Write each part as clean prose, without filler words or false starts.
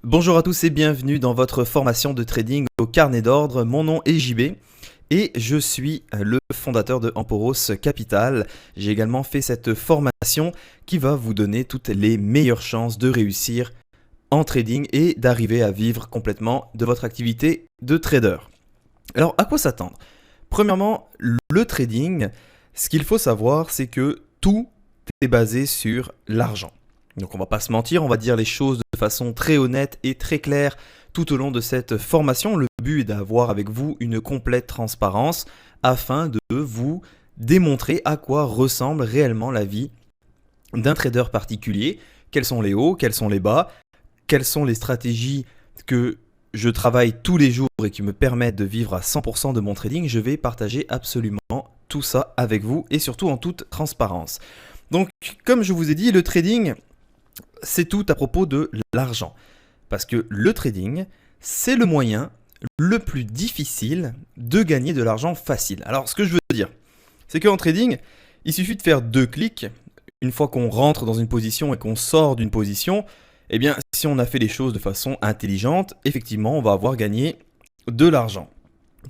Bonjour à tous et bienvenue dans votre formation de trading au carnet d'ordre. Mon nom est JB et je suis le fondateur de Emporos Capital. J'ai également fait cette formation qui va vous donner toutes les meilleures chances de réussir en trading et d'arriver à vivre complètement de votre activité de trader. Alors à quoi s'attendre? Premièrement, le trading, ce qu'il faut savoir, c'est que tout est basé sur l'argent. Donc on va pas se mentir, on va dire les choses de façon très honnête et très claire tout au long de cette formation. Le but est d'avoir avec vous une complète transparence afin de vous démontrer à quoi ressemble réellement la vie d'un trader particulier. Quels sont les hauts, quels sont les bas, quelles sont les stratégies que je travaille tous les jours et qui me permettent de vivre à 100% de mon trading. Je vais partager absolument tout ça avec vous et surtout en toute transparence. Donc comme je vous ai dit, le trading, c'est tout à propos de l'argent. Parce que le trading, c'est le moyen le plus difficile de gagner de l'argent facile. Alors, ce que je veux dire, c'est qu'en trading, il suffit de faire 2 clics. Une fois qu'on rentre dans une position et qu'on sort d'une position, eh bien, si on a fait les choses de façon intelligente, effectivement, on va avoir gagné de l'argent.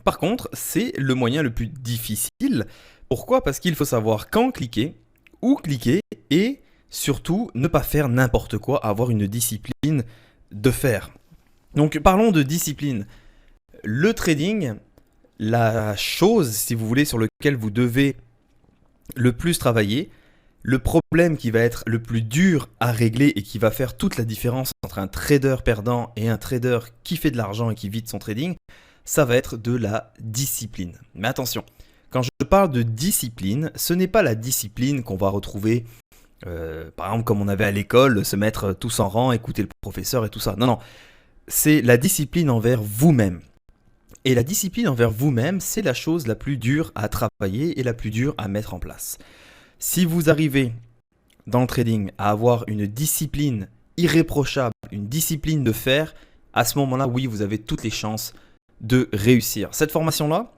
Par contre, c'est le moyen le plus difficile. Pourquoi? Parce qu'il faut savoir quand cliquer, où cliquer et surtout, ne pas faire n'importe quoi, avoir une discipline de faire. Donc parlons de discipline. Le trading, la chose, si vous voulez, sur laquelle vous devez le plus travailler, le problème qui va être le plus dur à régler et qui va faire toute la différence entre un trader perdant et un trader qui fait de l'argent et qui vit de son trading, ça va être de la discipline. Mais attention, quand je parle de discipline, ce n'est pas la discipline qu'on va retrouver par exemple comme on avait à l'école, se mettre tous en rang, écouter le professeur et tout ça. Non, c'est la discipline envers vous-même. Et la discipline envers vous-même, c'est la chose la plus dure à travailler et la plus dure à mettre en place. Si vous arrivez dans le trading à avoir une discipline irréprochable, une discipline de faire, à ce moment-là, oui, vous avez toutes les chances de réussir. Cette formation-là,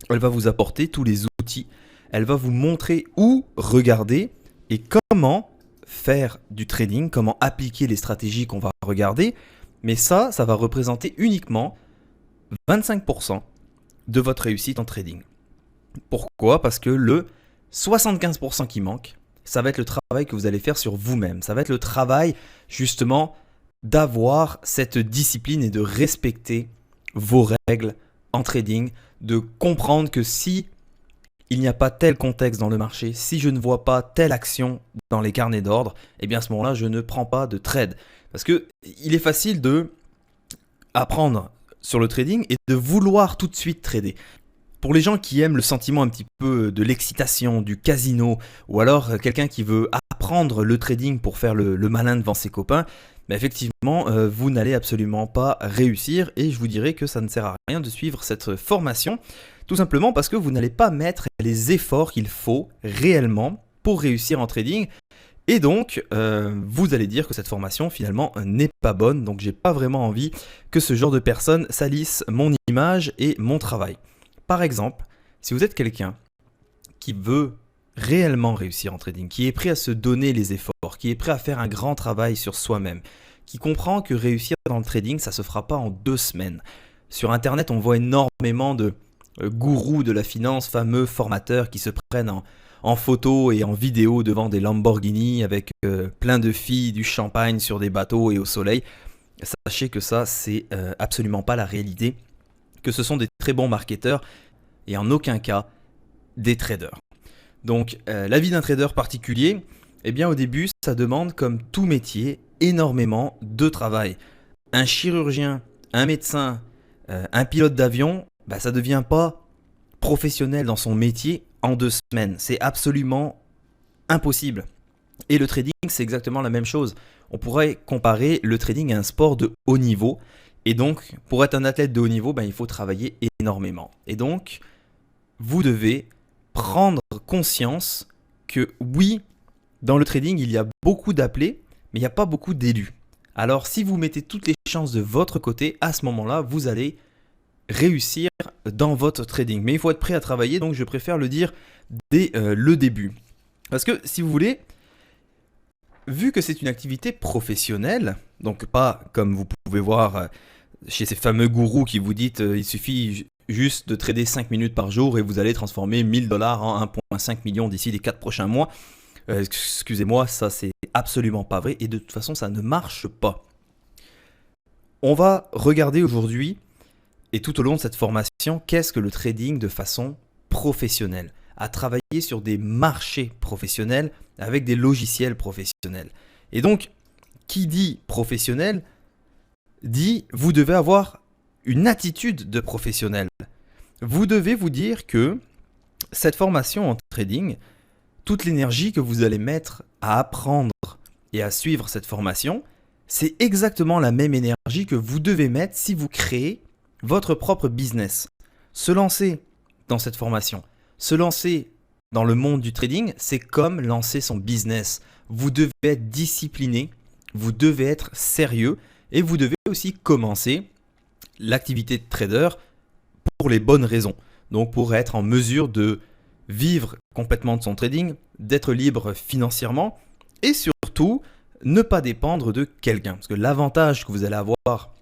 elle va vous apporter tous les outils. Elle va vous montrer où regarder et comment faire du trading, comment appliquer les stratégies qu'on va regarder. Mais ça va représenter uniquement 25% de votre réussite en trading. Pourquoi? Parce que le 75% qui manque, ça va être le travail que vous allez faire sur vous-même. Ça va être le travail justement d'avoir cette discipline et de respecter vos règles en trading, de comprendre que si il n'y a pas tel contexte dans le marché, si je ne vois pas telle action dans les carnets d'ordre, eh bien à ce moment-là, je ne prends pas de trade. Parce que il est facile de apprendre sur le trading et de vouloir tout de suite trader. Pour les gens qui aiment le sentiment un petit peu de l'excitation, du casino, ou alors quelqu'un qui veut apprendre le trading pour faire le malin devant ses copains, mais effectivement, vous n'allez absolument pas réussir et je vous dirais que ça ne sert à rien de suivre cette formation. Tout simplement parce que vous n'allez pas mettre les efforts qu'il faut réellement pour réussir en trading. Et donc, vous allez dire que cette formation finalement n'est pas bonne. Donc, j'ai pas vraiment envie que ce genre de personnes salissent mon image et mon travail. Par exemple, si vous êtes quelqu'un qui veut réellement réussir en trading, qui est prêt à se donner les efforts, qui est prêt à faire un grand travail sur soi-même, qui comprend que réussir dans le trading, ça ne se fera pas en 2 semaines. Sur Internet, on voit énormément de gourous de la finance, fameux formateurs qui se prennent en photo et en vidéo devant des Lamborghini avec plein de filles, du champagne sur des bateaux et au soleil. Sachez que ça, c'est absolument pas la réalité, que ce sont des très bons marketeurs et en aucun cas des traders. Donc la vie d'un trader particulier, eh bien au début, ça demande comme tout métier énormément de travail. Un chirurgien, un médecin, un pilote d'avion, ça ne devient pas professionnel dans son métier en 2 semaines. C'est absolument impossible. Et le trading, c'est exactement la même chose. On pourrait comparer le trading à un sport de haut niveau. Et donc, pour être un athlète de haut niveau, il faut travailler énormément. Et donc, vous devez prendre conscience que oui, dans le trading, il y a beaucoup d'appelés, mais il n'y a pas beaucoup d'élus. Alors, si vous mettez toutes les chances de votre côté, à ce moment-là, vous allez réussir dans votre trading. Mais il faut être prêt à travailler, donc je préfère le dire dès le début. Parce que si vous voulez, vu que c'est une activité professionnelle, donc pas comme vous pouvez voir chez ces fameux gourous qui vous disent il suffit juste de trader 5 minutes par jour et vous allez transformer 1000 dollars en 1,5 million d'ici les 4 prochains mois. Excusez-moi, ça c'est absolument pas vrai et de toute façon ça ne marche pas. On va regarder aujourd'hui et tout au long de cette formation, qu'est-ce que le trading de façon professionnelle, à travailler sur des marchés professionnels avec des logiciels professionnels. Et donc, qui dit professionnel dit vous devez avoir une attitude de professionnel. Vous devez vous dire que cette formation en trading, toute l'énergie que vous allez mettre à apprendre et à suivre cette formation, c'est exactement la même énergie que vous devez mettre si vous créez votre propre business. Se lancer dans cette formation, se lancer dans le monde du trading, c'est comme lancer son business. Vous devez être discipliné, vous devez être sérieux et vous devez aussi commencer l'activité de trader pour les bonnes raisons. Donc pour être en mesure de vivre complètement de son trading, d'être libre financièrement et surtout ne pas dépendre de quelqu'un. Parce que l'avantage que vous allez avoir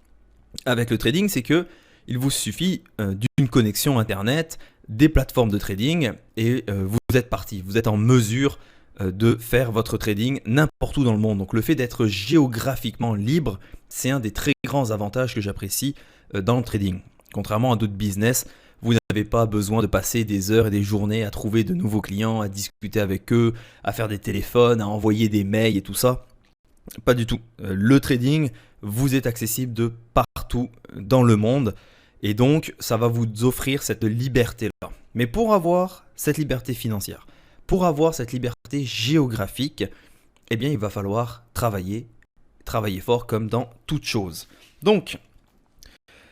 avec le trading, c'est que il vous suffit d'une connexion internet, des plateformes de trading et vous êtes parti. Vous êtes en mesure de faire votre trading n'importe où dans le monde. Donc le fait d'être géographiquement libre, c'est un des très grands avantages que j'apprécie dans le trading. Contrairement à d'autres business, vous n'avez pas besoin de passer des heures et des journées à trouver de nouveaux clients, à discuter avec eux, à faire des téléphones, à envoyer des mails et tout ça. Pas du tout. Le trading vous est accessible de partout dans le monde et donc ça va vous offrir cette liberté-là. Mais pour avoir cette liberté financière, pour avoir cette liberté géographique, eh bien il va falloir travailler fort comme dans toute chose. Donc,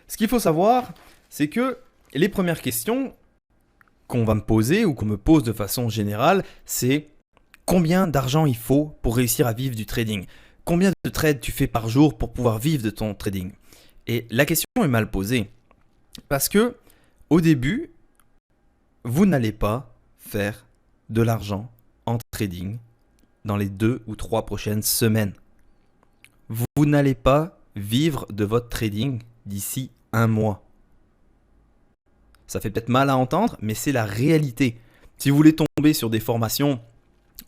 ce qu'il faut savoir, c'est que les premières questions qu'on va me poser ou qu'on me pose de façon générale, c'est combien d'argent il faut pour réussir à vivre du trading ? Combien de trades tu fais par jour pour pouvoir vivre de ton trading ? Et la question est mal posée parce que au début, vous n'allez pas faire de l'argent en trading dans les 2 ou 3 prochaines semaines. Vous n'allez pas vivre de votre trading d'ici 1 mois. Ça fait peut-être mal à entendre, mais c'est la réalité. Si vous voulez tomber sur des formations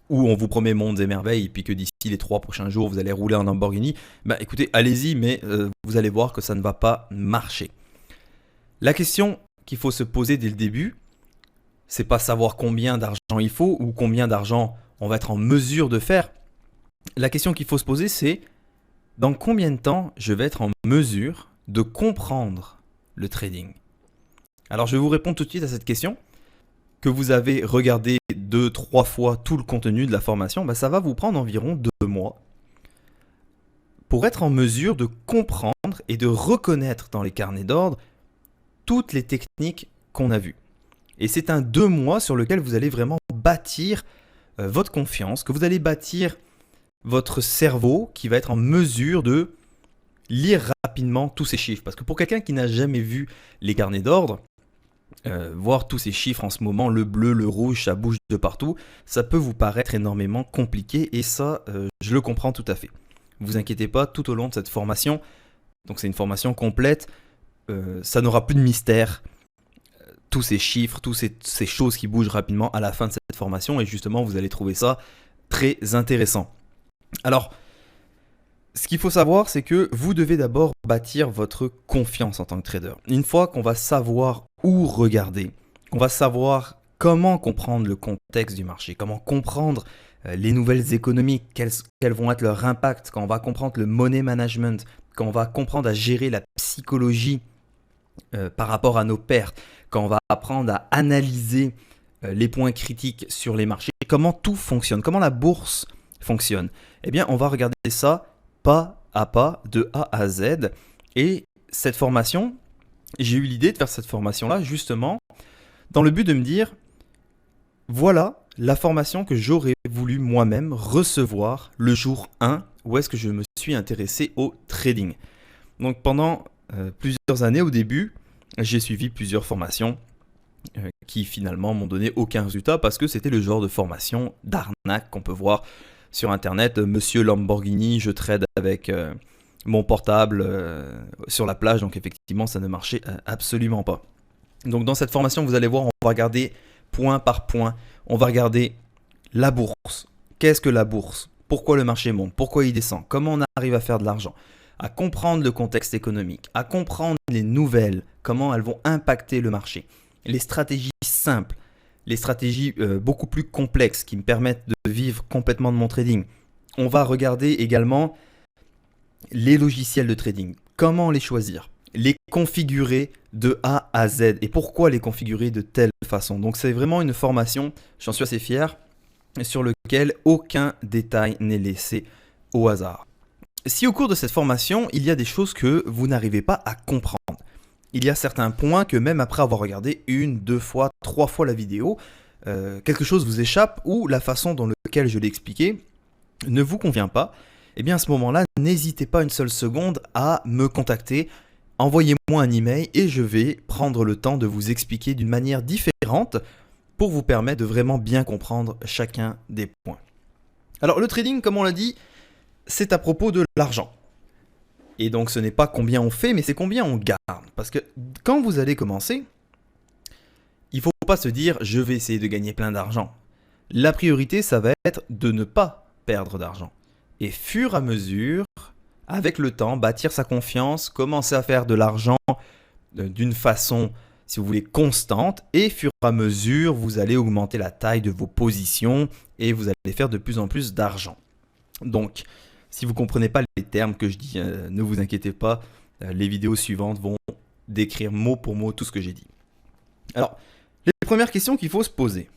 où on vous promet mondes et merveilles, et puis que d'ici les 3 prochains jours, vous allez rouler en Lamborghini, écoutez, allez-y, mais vous allez voir que ça ne va pas marcher. La question qu'il faut se poser dès le début, c'est pas savoir combien d'argent il faut ou combien d'argent on va être en mesure de faire. La question qu'il faut se poser, c'est dans combien de temps je vais être en mesure de comprendre le trading ? Alors je vais vous répondre tout de suite à cette question. Que vous avez regardé 2-3 fois tout le contenu de la formation, ça va vous prendre environ 2 mois pour être en mesure de comprendre et de reconnaître dans les carnets d'ordre toutes les techniques qu'on a vues. Et c'est un 2 mois sur lequel vous allez vraiment bâtir votre confiance, que vous allez bâtir votre cerveau qui va être en mesure de lire rapidement tous ces chiffres. Parce que pour quelqu'un qui n'a jamais vu les carnets d'ordre, voir tous ces chiffres en ce moment, le bleu, le rouge, ça bouge de partout, ça peut vous paraître énormément compliqué et ça, je le comprends tout à fait. Ne vous inquiétez pas, tout au long de cette formation, donc c'est une formation complète, ça n'aura plus de mystère. Tous ces chiffres, toutes ces choses qui bougent rapidement à la fin de cette formation et justement, vous allez trouver ça très intéressant. Alors, ce qu'il faut savoir, c'est que vous devez d'abord bâtir votre confiance en tant que trader. Une fois qu'on va savoir où regarder, qu'on va savoir comment comprendre le contexte du marché, comment comprendre les nouvelles économies, quels vont être leurs impacts, quand on va comprendre le money management, quand on va comprendre à gérer la psychologie par rapport à nos pertes, quand on va apprendre à analyser les points critiques sur les marchés, comment tout fonctionne, comment la bourse fonctionne, eh bien on va regarder ça pas à pas, de A à Z. Et cette formation, j'ai eu l'idée de faire cette formation-là justement dans le but de me dire, voilà la formation que j'aurais voulu moi-même recevoir le jour 1 où est-ce que je me suis intéressé au trading. Donc pendant plusieurs années au début, j'ai suivi plusieurs formations qui finalement m'ont donné aucun résultat parce que c'était le genre de formation d'arnaque qu'on peut voir sur internet. Monsieur Lamborghini, je trade avec mon portable sur la plage, donc effectivement ça ne marchait absolument pas. Donc dans cette formation, vous allez voir, on va regarder point par point, on va regarder la bourse. Qu'est-ce que la bourse? Pourquoi le marché monte? Pourquoi il descend? Comment on arrive à faire de l'argent? À comprendre le contexte économique, à comprendre les nouvelles, comment elles vont impacter le marché. Les stratégies simples, les stratégies beaucoup plus complexes qui me permettent de vivre complètement de mon trading. On va regarder également les logiciels de trading, comment les choisir, les configurer de A à Z et pourquoi les configurer de telle façon. Donc c'est vraiment une formation, j'en suis assez fier, sur lequel aucun détail n'est laissé au hasard. Si au cours de cette formation, il y a des choses que vous n'arrivez pas à comprendre, il y a certains points que même après avoir regardé 1, 2 fois, 3 fois la vidéo, quelque chose vous échappe ou la façon dont laquelle je l'ai expliqué ne vous convient pas, eh bien à ce moment-là, n'hésitez pas une seule seconde à me contacter. Envoyez-moi un email et je vais prendre le temps de vous expliquer d'une manière différente pour vous permettre de vraiment bien comprendre chacun des points. Alors le trading, comme on l'a dit, c'est à propos de l'argent. Et donc ce n'est pas combien on fait, mais c'est combien on garde. Parce que quand vous allez commencer, il ne faut pas se dire je vais essayer de gagner plein d'argent. La priorité, ça va être de ne pas perdre d'argent. Et fur et à mesure, avec le temps, bâtir sa confiance, commencer à faire de l'argent d'une façon, si vous voulez, constante. Et fur et à mesure, vous allez augmenter la taille de vos positions et vous allez faire de plus en plus d'argent. Donc, si vous ne comprenez pas les termes que je dis, ne vous inquiétez pas. Les vidéos suivantes vont décrire mot pour mot tout ce que j'ai dit. Alors, les premières questions qu'il faut se poser.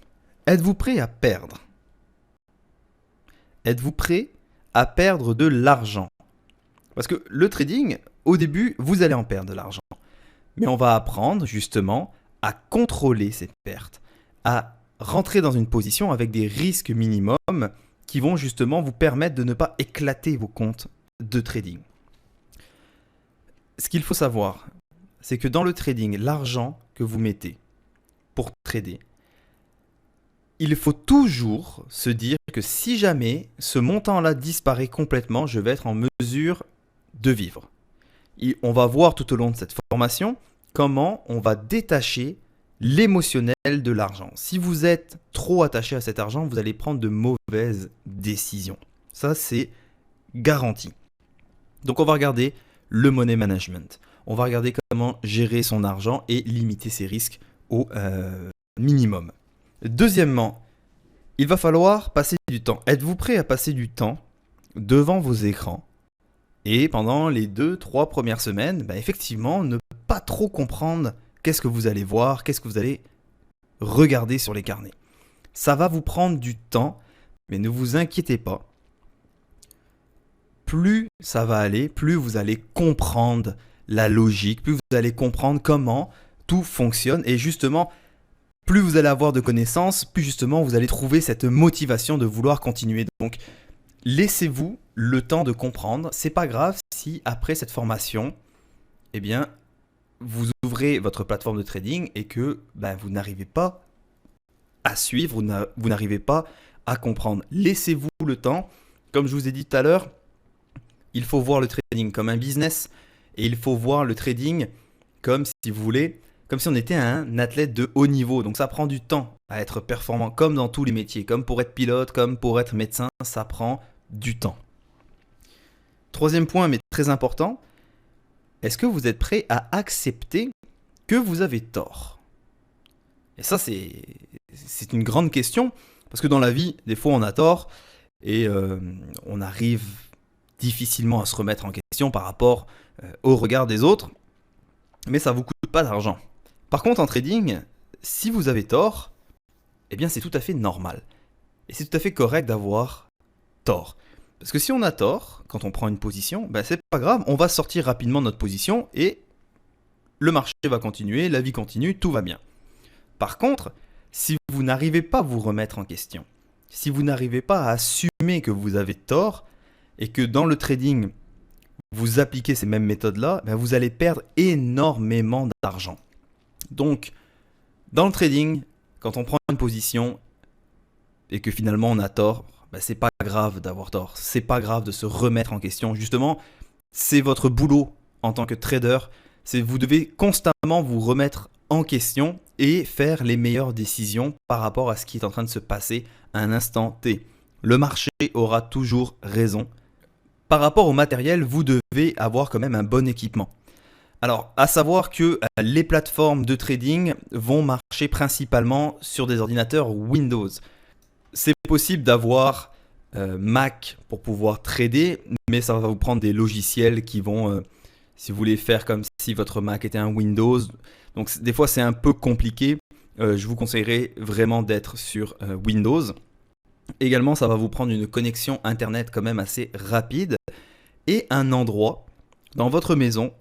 Êtes-vous prêt à perdre? Êtes-vous prêt à perdre de l'argent? Parce que le trading, au début, vous allez en perdre de l'argent. Mais on va apprendre justement à contrôler cette perte, à rentrer dans une position avec des risques minimums qui vont justement vous permettre de ne pas éclater vos comptes de trading. Ce qu'il faut savoir, c'est que dans le trading, l'argent que vous mettez pour trader, il faut toujours se dire que si jamais ce montant-là disparaît complètement, je vais être en mesure de vivre. Et on va voir tout au long de cette formation comment on va détacher l'émotionnel de l'argent. Si vous êtes trop attaché à cet argent, vous allez prendre de mauvaises décisions. Ça, c'est garanti. Donc, on va regarder le money management. On va regarder comment gérer son argent et limiter ses risques au minimum. Deuxièmement, il va falloir passer du temps. Êtes-vous prêt à passer du temps devant vos écrans et pendant les 2-3 premières semaines, effectivement, ne pas trop comprendre qu'est-ce que vous allez voir, qu'est-ce que vous allez regarder sur les carnets. Ça va vous prendre du temps, mais ne vous inquiétez pas. Plus ça va aller, plus vous allez comprendre la logique, plus vous allez comprendre comment tout fonctionne et justement, plus vous allez avoir de connaissances, plus justement vous allez trouver cette motivation de vouloir continuer. Donc, laissez-vous le temps de comprendre. C'est pas grave si après cette formation, eh bien, vous ouvrez votre plateforme de trading et que vous n'arrivez pas à suivre, vous n'arrivez pas à comprendre. Laissez-vous le temps. Comme je vous ai dit tout à l'heure, il faut voir le trading comme un business et il faut voir le trading comme, si vous voulez, comme si on était un athlète de haut niveau. Donc ça prend du temps à être performant, comme dans tous les métiers, comme pour être pilote, comme pour être médecin, ça prend du temps. Troisième point, mais très important, est-ce que vous êtes prêt à accepter que vous avez tort? Et ça, c'est une grande question, parce que dans la vie, des fois, on a tort et on arrive difficilement à se remettre en question par rapport au regard des autres, mais ça ne vous coûte pas d'argent. Par contre, en trading, si vous avez tort, eh bien, c'est tout à fait normal. Et c'est tout à fait correct d'avoir tort. Parce que si on a tort, quand on prend une position, c'est pas grave, on va sortir rapidement de notre position et le marché va continuer, la vie continue, tout va bien. Par contre, si vous n'arrivez pas à vous remettre en question, si vous n'arrivez pas à assumer que vous avez tort et que dans le trading, vous appliquez ces mêmes méthodes-là, vous allez perdre énormément d'argent. Donc, dans le trading, quand on prend une position et que finalement on a tort, c'est pas grave d'avoir tort. C'est pas grave de se remettre en question. Justement, c'est votre boulot en tant que trader. Vous devez constamment vous remettre en question et faire les meilleures décisions par rapport à ce qui est en train de se passer à un instant T. Le marché aura toujours raison. Par rapport au matériel, vous devez avoir quand même un bon équipement. Alors, à savoir que les plateformes de trading vont marcher principalement sur des ordinateurs Windows. C'est possible d'avoir Mac pour pouvoir trader, mais ça va vous prendre des logiciels qui vont, si vous voulez faire comme si votre Mac était un Windows, donc des fois c'est un peu compliqué. Je vous conseillerais vraiment d'être sur Windows. Également, ça va vous prendre une connexion Internet quand même assez rapide et un endroit dans votre maison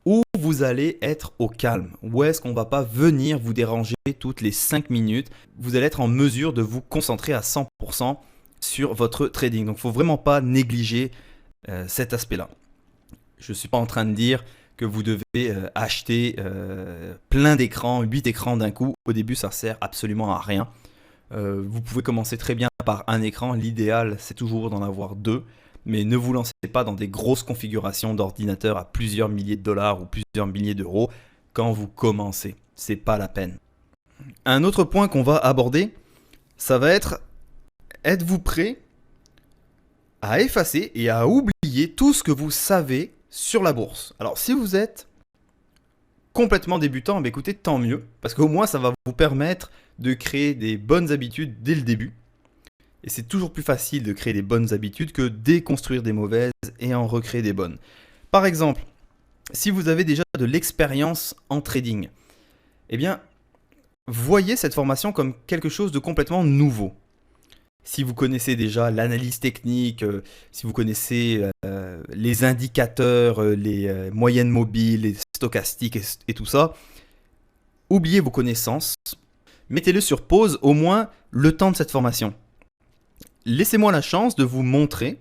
où vous allez être au calme. Où est-ce qu'on ne va pas venir vous déranger toutes les 5 minutes. Vous allez être en mesure de vous concentrer à 100% sur votre trading. Donc il ne faut vraiment pas négliger cet aspect-là. Je ne suis pas en train de dire que vous devez acheter plein d'écrans, 8 écrans d'un coup. Au début, ça ne sert absolument à rien. Vous pouvez commencer très bien par un écran. L'idéal, c'est toujours d'en avoir 2. Mais ne vous lancez pas dans des grosses configurations d'ordinateur à plusieurs milliers de dollars ou plusieurs milliers d'euros quand vous commencez. C'est pas la peine. Un autre point qu'on va aborder, ça va être: êtes-vous prêt à effacer et à oublier tout ce que vous savez sur la bourse? Alors si vous êtes complètement débutant, écoutez, tant mieux, parce qu'au moins ça va vous permettre de créer des bonnes habitudes dès le début. Et c'est toujours plus facile de créer des bonnes habitudes que déconstruire des mauvaises et en recréer des bonnes. Par exemple, si vous avez déjà de l'expérience en trading, eh bien, voyez cette formation comme quelque chose de complètement nouveau. Si vous connaissez déjà l'analyse technique, si vous connaissez les indicateurs, les moyennes mobiles, les stochastiques et tout ça, oubliez vos connaissances, mettez-le sur pause au moins le temps de cette formation. Laissez-moi la chance de vous montrer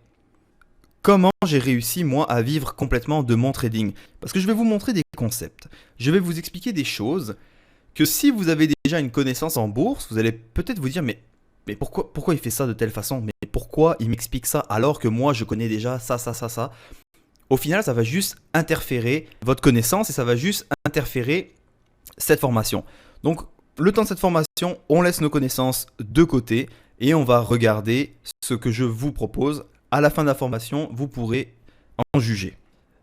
comment j'ai réussi moi à vivre complètement de mon trading. Parce que je vais vous montrer des concepts. Je vais vous expliquer des choses que si vous avez déjà une connaissance en bourse, vous allez peut-être vous dire mais pourquoi il fait ça de telle façon? Mais pourquoi il m'explique ça alors que moi je connais déjà ça. Au final, ça va juste interférer votre connaissance et ça va juste interférer cette formation. Donc le temps de cette formation, on laisse nos connaissances de côté. Et on va regarder ce que je vous propose. À la fin de la formation, vous pourrez en juger.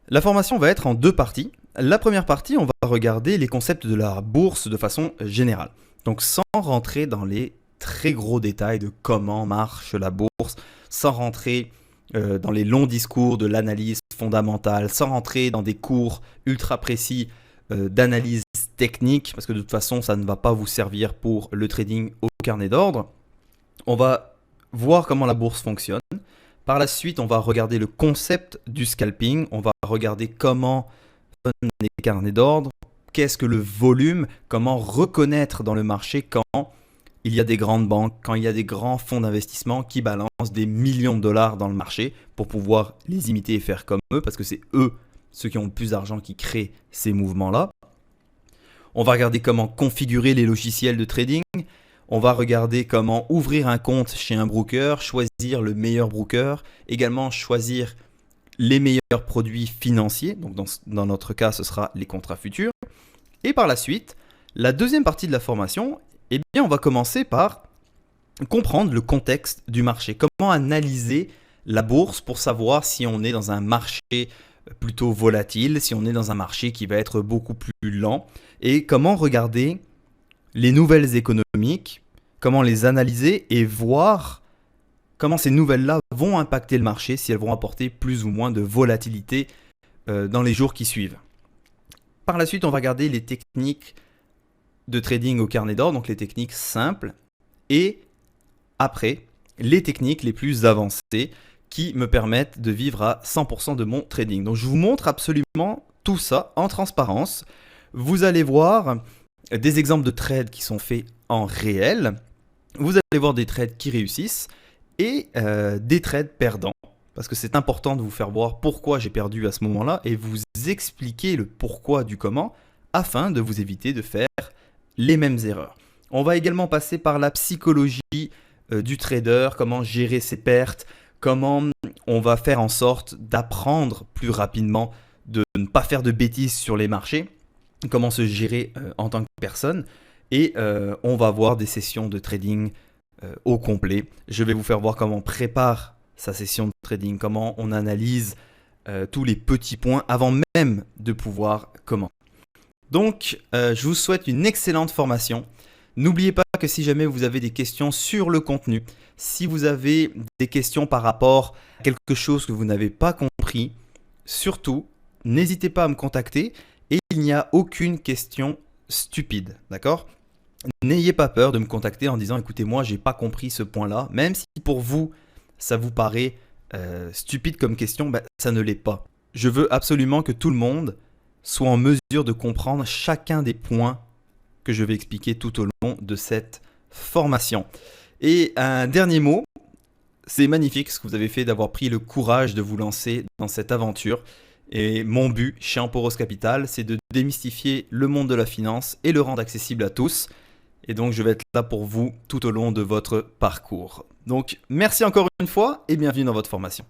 La formation va être en 2 parties. La première partie, on va regarder les concepts de la bourse de façon générale. Donc sans rentrer dans les très gros détails de comment marche la bourse, sans rentrer dans les longs discours de l'analyse fondamentale, sans rentrer dans des cours ultra précis d'analyse technique, parce que de toute façon, ça ne va pas vous servir pour le trading au carnet d'ordre. On va voir comment la bourse fonctionne. Par la suite, on va regarder le concept du scalping. On va regarder comment fonctionnent les carnets d'ordre, qu'est-ce que le volume, comment reconnaître dans le marché quand il y a des grandes banques, quand il y a des grands fonds d'investissement qui balancent des millions de dollars dans le marché pour pouvoir les imiter et faire comme eux, parce que c'est eux, ceux qui ont le plus d'argent, qui créent ces mouvements-là. On va regarder comment configurer les logiciels de trading. On va regarder comment ouvrir un compte chez un broker, choisir le meilleur broker, également choisir les meilleurs produits financiers. Donc dans notre cas, ce sera les contrats futurs. Et par la suite, la deuxième partie de la formation, eh bien, on va commencer par comprendre le contexte du marché. Comment analyser la bourse pour savoir si on est dans un marché plutôt volatile, si on est dans un marché qui va être beaucoup plus lent, et comment regarder les nouvelles économiques, comment les analyser et voir comment ces nouvelles-là vont impacter le marché, si elles vont apporter plus ou moins de volatilité dans les jours qui suivent. Par la suite, on va regarder les techniques de trading au carnet d'ordre, donc les techniques simples, et après, les techniques les plus avancées qui me permettent de vivre à 100% de mon trading. Donc je vous montre absolument tout ça en transparence. Vous allez voir des exemples de trades qui sont faits en réel. Vous allez voir des trades qui réussissent et des trades perdants. Parce que c'est important de vous faire voir pourquoi j'ai perdu à ce moment-là et vous expliquer le pourquoi du comment afin de vous éviter de faire les mêmes erreurs. On va également passer par la psychologie du trader, comment gérer ses pertes, comment on va faire en sorte d'apprendre plus rapidement, de ne pas faire de bêtises sur les marchés, comment se gérer en tant que personne. Et on va voir des sessions de trading au complet. Je vais vous faire voir comment on prépare sa session de trading, comment on analyse tous les petits points avant même de pouvoir commencer. Donc, je vous souhaite une excellente formation. N'oubliez pas que si jamais vous avez des questions sur le contenu, si vous avez des questions par rapport à quelque chose que vous n'avez pas compris, surtout, n'hésitez pas à me contacter et il n'y a aucune question stupide, d'accord ? N'ayez pas peur de me contacter en disant « Écoutez, moi, j'ai pas compris ce point-là », même si pour vous, ça vous paraît stupide comme question, ça ne l'est pas. Je veux absolument que tout le monde soit en mesure de comprendre chacun des points que je vais expliquer tout au long de cette formation. Et un dernier mot, c'est magnifique ce que vous avez fait d'avoir pris le courage de vous lancer dans cette aventure. Et mon but chez Emporos Capital, c'est de démystifier le monde de la finance et le rendre accessible à tous. Et donc, je vais être là pour vous tout au long de votre parcours. Donc, merci encore une fois et bienvenue dans votre formation.